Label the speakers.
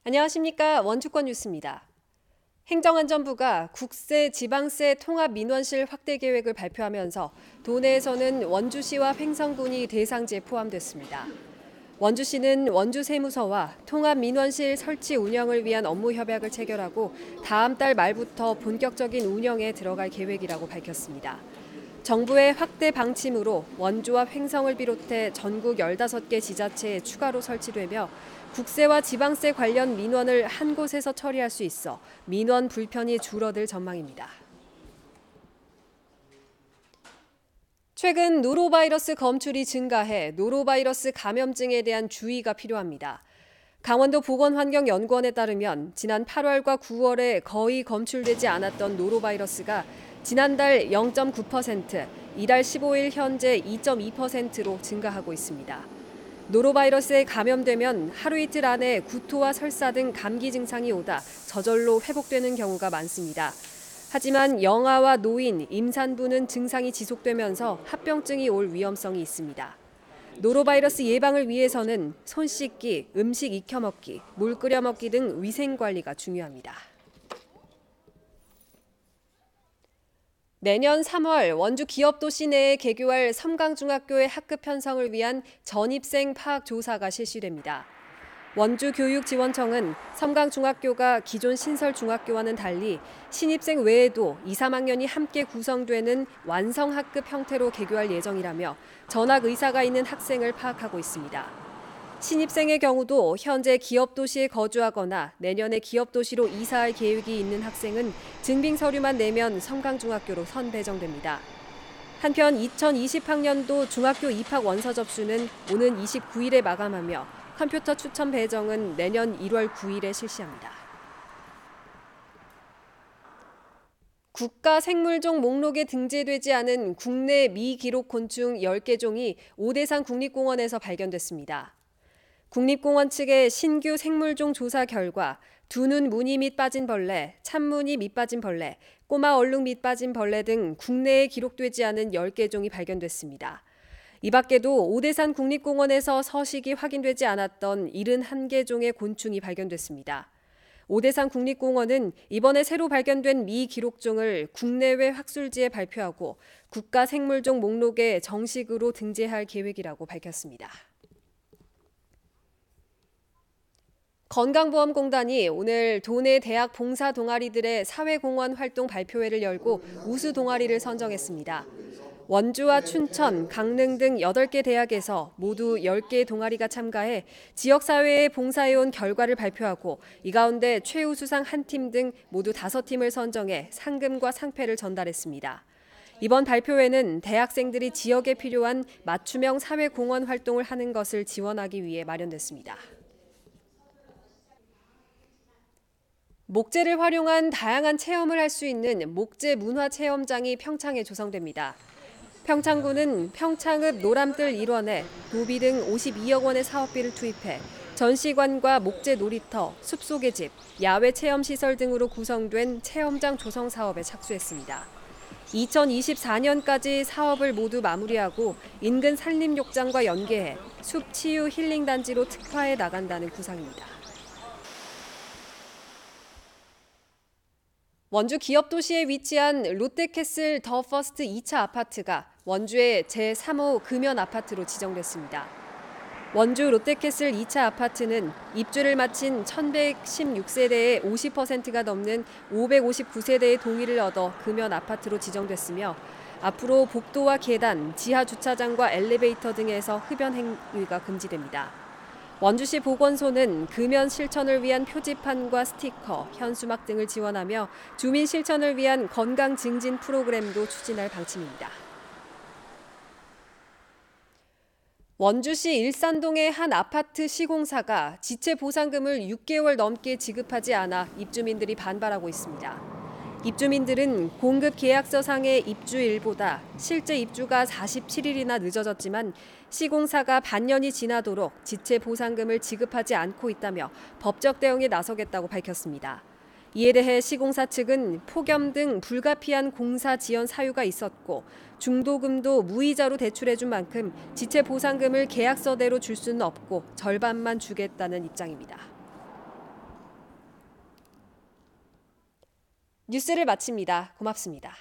Speaker 1: 안녕하십니까. 원주권 뉴스입니다. 행정안전부가 국세, 지방세 통합 민원실 확대 계획을 발표하면서 도내에서는 원주시와 횡성군이 대상지에 포함됐습니다. 원주시는 원주세무서와 통합 민원실 설치 운영을 위한 업무 협약을 체결하고 다음 달 말부터 본격적인 운영에 들어갈 계획이라고 밝혔습니다. 정부의 확대 방침으로 원주와 횡성을 비롯해 전국 15개 지자체에 추가로 설치되며 국세와 지방세 관련 민원을 한 곳에서 처리할 수 있어 민원 불편이 줄어들 전망입니다. 최근 노로바이러스 검출이 증가해 노로바이러스 감염증에 대한 주의가 필요합니다. 강원도 보건환경연구원에 따르면 지난 8월과 9월에 거의 검출되지 않았던 노로바이러스가 지난달 0.9%, 이달 15일 현재 2.2%로 증가하고 있습니다. 노로바이러스에 감염되면 하루 이틀 안에 구토와 설사 등 감기 증상이 오다 저절로 회복되는 경우가 많습니다. 하지만 영아와 노인, 임산부는 증상이 지속되면서 합병증이 올 위험성이 있습니다. 노로바이러스 예방을 위해서는 손 씻기, 음식 익혀 먹기, 물 끓여 먹기 등 위생 관리가 중요합니다. 내년 3월 원주 기업도 시내에 개교할 섬강중학교의 학급 편성을 위한 전입생 파악 조사가 실시됩니다. 원주교육지원청은 섬강중학교가 기존 신설중학교와는 달리 신입생 외에도 2, 3학년이 함께 구성되는 완성학급 형태로 개교할 예정이라며 전학 의사가 있는 학생을 파악하고 있습니다. 신입생의 경우도 현재 기업도시에 거주하거나 내년에 기업도시로 이사할 계획이 있는 학생은 증빙 서류만 내면 섬강중학교로 선배정됩니다. 한편 2020학년도 중학교 입학 원서 접수는 오는 29일에 마감하며 컴퓨터 추첨 배정은 내년 1월 9일에 실시합니다. 국가생물종 목록에 등재되지 않은 국내 미기록 곤충 10개 종이 오대산 국립공원에서 발견됐습니다. 국립공원 측의 신규 생물종 조사 결과 두눈 무늬 밑 빠진 벌레, 참무늬 밑 빠진 벌레, 꼬마 얼룩 밑 빠진 벌레 등 국내에 기록되지 않은 10개 종이 발견됐습니다. 이 밖에도 오대산 국립공원에서 서식이 확인되지 않았던 71개 종의 곤충이 발견됐습니다. 오대산 국립공원은 이번에 새로 발견된 미기록종을 국내외 학술지에 발표하고 국가생물종 목록에 정식으로 등재할 계획이라고 밝혔습니다. 건강보험공단이 오늘 도내 대학 봉사 동아리들의 사회공헌 활동 발표회를 열고 우수 동아리를 선정했습니다. 원주와 춘천, 강릉 등 8개 대학에서 모두 10개 동아리가 참가해 지역사회에 봉사해온 결과를 발표하고 이 가운데 최우수상 1팀 등 모두 5팀을 선정해 상금과 상패를 전달했습니다. 이번 발표회는 대학생들이 지역에 필요한 맞춤형 사회공헌 활동을 하는 것을 지원하기 위해 마련됐습니다. 목재를 활용한 다양한 체험을 할 수 있는 목재 문화체험장이 평창에 조성됩니다. 평창구는 평창읍 노람뜰 일원에 도비 등 52억 원의 사업비를 투입해 전시관과 목재 놀이터, 숲속의 집, 야외 체험시설 등으로 구성된 체험장 조성 사업에 착수했습니다. 2024년까지 사업을 모두 마무리하고 인근 산림욕장과 연계해 숲 치유 힐링 단지로 특화해 나간다는 구상입니다. 원주 기업도시에 위치한 롯데캐슬 더 퍼스트 2차 아파트가 원주의 제3호 금연 아파트로 지정됐습니다. 원주 롯데캐슬 2차 아파트는 입주를 마친 1116세대의 50%가 넘는 559세대의 동의를 얻어 금연 아파트로 지정됐으며 앞으로 복도와 계단, 지하 주차장과 엘리베이터 등에서 흡연 행위가 금지됩니다. 원주시 보건소는 금연 실천을 위한 표지판과 스티커, 현수막 등을 지원하며 주민 실천을 위한 건강 증진 프로그램도 추진할 방침입니다. 원주시 일산동의 한 아파트 시공사가 지체 보상금을 6개월 넘게 지급하지 않아 입주민들이 반발하고 있습니다. 입주민들은 공급 계약서상의 입주일보다 실제 입주가 47일이나 늦어졌지만 시공사가 반년이 지나도록 지체 보상금을 지급하지 않고 있다며 법적 대응에 나서겠다고 밝혔습니다. 이에 대해 시공사 측은 폭염 등 불가피한 공사 지연 사유가 있었고 중도금도 무이자로 대출해준 만큼 지체 보상금을 계약서대로 줄 수는 없고 절반만 주겠다는 입장입니다. 뉴스를 마칩니다. 고맙습니다.